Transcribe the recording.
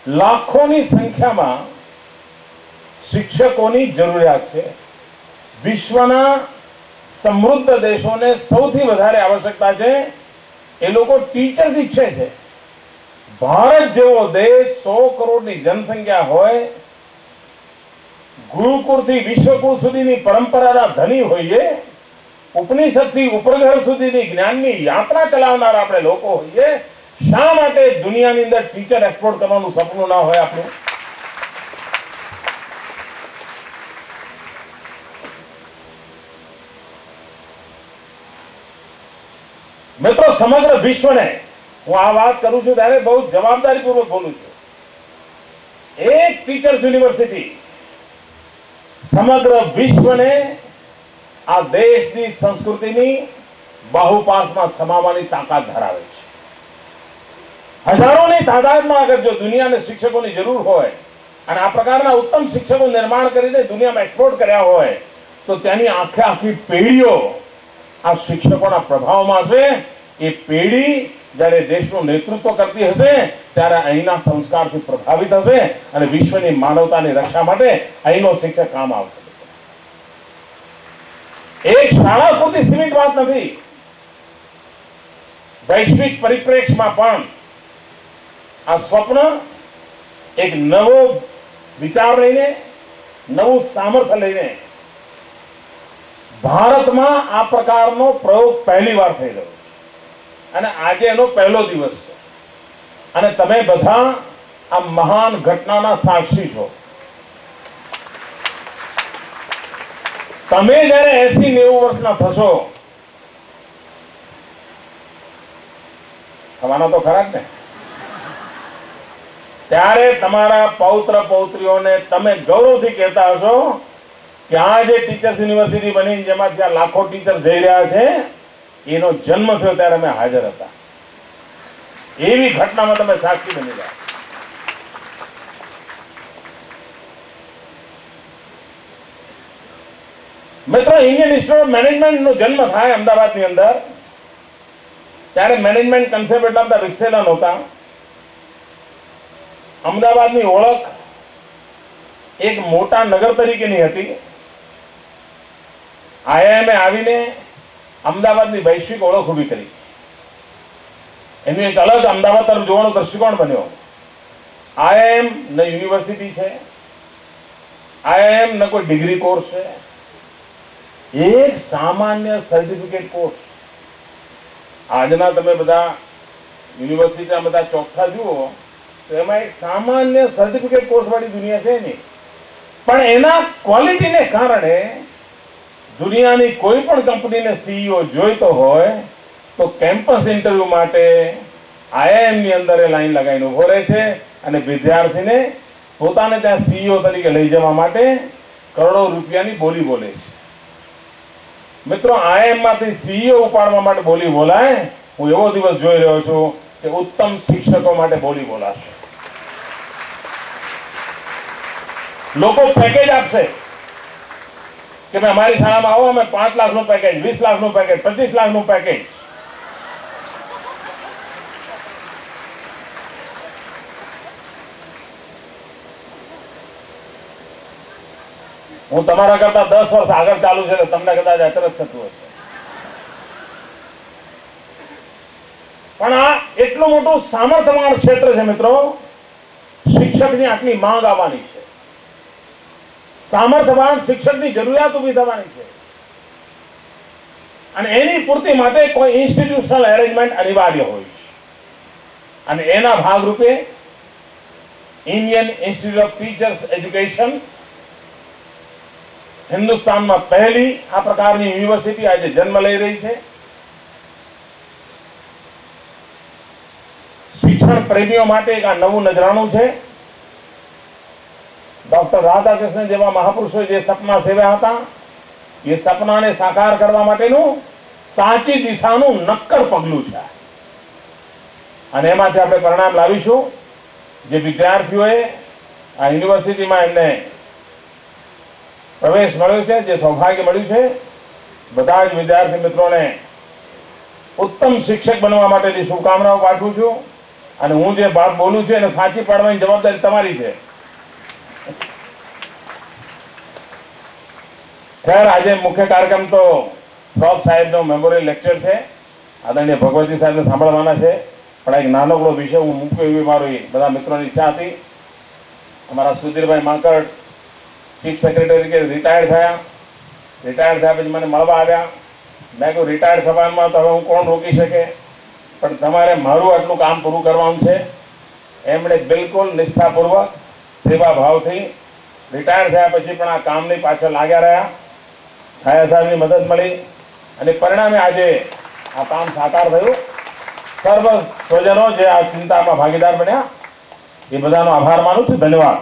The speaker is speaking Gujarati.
લાખોની સંખ્યામાં શિક્ષકોની જરૂરિયાત છે. વિશ્વના સમૃદ્ધ દેશોને સૌથી વધારે આવશ્યકતા છે. એ લોકો ટીચર્સ ઈચ્છે છે. ભારત જેવો દેશ 100 કરોડની જનસંખ્યા હોય, ગુરુકુળથી વિશ્વકુળ સુધીની પરંપરાના ધની હોઈએ, ઉપનિષદથી ઉપરઘર સુધીની જ્ઞાનની યાત્રા ચલાવનાર આપણે લોકો હોઈએ, શા માટે દુનિયાની અંદર ટીચર એક્સપોર્ટ કરવાનું સપનું ના હોય આપણું? મિત્રો, સમગ્ર વિશ્વને હું આ વાત કરું છું ત્યારે બહુ જવાબદારીપૂર્વક બોલું છું. એક ટીચર્સ યુનિવર્સિટી સમગ્ર વિશ્વને આ દેશની સંસ્કૃતિની બાહુપાસમાં સમાવવાની તાકાત ધરાવે છે. હજારોની તાદાદમાં અગર જો દુનિયાને શિક્ષકોની જરૂર હોય અને આ પ્રકારના ઉત્તમ શિક્ષકો નિર્માણ કરીને દુનિયામાં એક્સપોર્ટ કર્યા હોય તો ત્યાંની આખી પેઢીઓ આ શિક્ષકોના પ્રભાવમાં છે. એ પેઢી જ્યારે દેશનું નેતૃત્વ કરતી હશે ત્યારે અહીંના સંસ્કારથી પ્રભાવિત હશે અને વિશ્વની માનવતાની રક્ષા માટે અહીંનો શિક્ષક કામ આવશે. એક શાળા પૂરતી સીમિત વાત નથી. વૈશ્વિક પરિપ્રેક્ષમાં પણ આ સ્વપ્ન એક નવો વિચાર લઈને, નવું સામર્થ્ય લઈને ભારતમાં આ પ્રકારનો પ્રયોગ પહેલી વાર થઈ રહ્યો છે અને આજે એનો પહેલો દિવસ છે. અને તમે બધા આ મહાન ઘટનાના સાક્ષી છો. તમે જયારે 80-90 વર્ષના થશો, થવાના તો ખરા જ ને, ત્યારે તમારા પૌત્ર પૌત્રીઓને તમે ગૌરવથી કહેતા હશો કે આ જે ટીચર્સ યુનિવર્સિટી બની જેમાં ત્યાં લાખો ટીચર જઈ રહ્યા છે એનો જન્મ થયો ત્યારે અમે હાજર હતા. એવી ઘટનામાં તમે સાક્ષી બની ગયા. મિત્રો, ઇન્ડિયન ઇન્સ્ટિટ્યૂટ ઓફ મેનેજમેન્ટનો જન્મ થાય અમદાવાદની અંદર ત્યારે મેનેજમેન્ટ કન્સેપ્ટ એટલા બધા વિકસેલા નહોતા. અમદાવાદની ઓળખ એક મોટા નગર તરીકેની હતી. આઈઆઈએમે આવીને અમદાવાદની વૈશ્વિક ઓળખ ઉભી કરી. એનું એક અલગ અમદાવાદ તરફ જોવાનો દ્રષ્ટિકોણ બન્યો. આઈઆઈએમ ન યુનિવર્સિટી છે, આઈઆઈએમ ન કોઈ ડિગ્રી કોર્સ છે, એક સામાન્ય સર્ટિફિકેટ કોર્સ. આજના તમે બધા યુનિવર્સિટીના બધા ચોખ્ખા જુઓ તો એમાં એક સામાન્ય સર્ટિફિકેટ કોર્સ વાળી દુનિયા છે નહીં. પણ એના ક્વોલિટીને કારણે દુનિયાની કોઈ પણ કંપનીને સીઈઓ જોઈતો હોય તો કેમ્પસ ઇન્ટરવ્યુ માટે આઈઆઈએમની અંદર એ લાઈન લગાવીને ઉભો રહે છે અને વિદ્યાર્થીને પોતાને ત્યાં સીઈઓ તરીકે લઈ જવા માટે કરોડો રૂપિયાની બોલી બોલે છે. મિત્રો, આઈઆઈએમમાંથી સીઈઓ ઉપાડવા માટે બોલી બોલાય, હું એવો દિવસ જોઈ રહ્યો છું કે ઉત્તમ શિક્ષકો માટે બોલી બોલાશે. લોકો પેકેજ આપશે કે ભાઈ અમારી શાળામાં આવો, અમે 5 લાખનું પેકેજ, 20 લાખનું પેકેજ, 25 લાખનું પેકેજ. હું તમારા કરતા 10 વર્ષ આગળ ચાલુ છે, તમને કદાચ અચરજ થતું હશે. પણ આ એટલું મોટું સામર્થ્યવાન ક્ષેત્ર છે મિત્રો. શિક્ષકની આટલી માંગ આવવાની છે. સામર્થ્યવાન શિક્ષકની જરૂરિયાત ઉભી થવાની છે અને એની પૂર્તિ માટે કોઈ ઇન્સ્ટિટ્યુશનલ એરેન્જમેન્ટ અનિવાર્ય હોય છે. અને એના ભાગરૂપે Indian institute of teachers education હિન્દુસ્તાનમાં પહેલી આ પ્રકારની યુનિવર્સિટી આજે જન્મ લઈ રહી છે. શિક્ષણ પ્રેમીઓ માટે એક આ નવું નજરાણું છે. ડોક્ટર રાધાકૃષ્ણ જેવા મહાપુરુષોએ જે સપના સેવ્યા હતા એ સપનાને સાકાર કરવા માટેનું સાચી દિશાનું નક્કર પગલું છે અને એમાંથી આપણે પરિણામ લાવીશું. જે વિદ્યાર્થીઓએ આ યુનિવર્સિટીમાં એમને પ્રવેશ મળ્યો છે, જે સૌભાગ્ય મળ્યું છે, બધા જ વિદ્યાર્થી મિત્રોને ઉત્તમ શિક્ષક બનવા માટેની શુભકામનાઓ પાઠવું છું. અને હું જે વાત બોલું છું એને સાચી પાડવાની જવાબદારી તમારી છે. ખેર, આજે મુખ્ય કાર્યક્રમ તો શ્રોફ સાહેબનો મેમોરિયલ લેક્ચર છે. આદરણીય ભગવતજી સાહેબને સાંભળવાના છે, પણ એક નાનકડો વિષય હું મૂક્યો એવી મારી બધા મિત્રોની ઈચ્છા હતી. અમારા સુધીરભાઈ માંકડ ચીફ સેક્રેટરી તરીકે રિટાયર્ડ થયા. રિટાયર્ડ થયા પછી મને મળવા આવ્યા. મેં કહ્યું રિટાયર્ડ થવામાં તો હવે હું કોણ રોકી શકે, પણ તમારે મારું આટલું કામ પૂરું કરવાનું છે. એમણે બિલકુલ નિષ્ઠાપૂર્વક સેવા ભાવથી રિટાયર થયા પછી પણ આ કામની પાછળ લાગ્યા રહ્યા. છાયા સાહેબની મદદ મળી અને પરિણામે આજે આ કામ સાકાર થયું. સર્વ સ્વજનો જે આ ચિંતામાં ભાગીદાર બન્યા એ બધાનો આભાર માનું છું. ધન્યવાદ.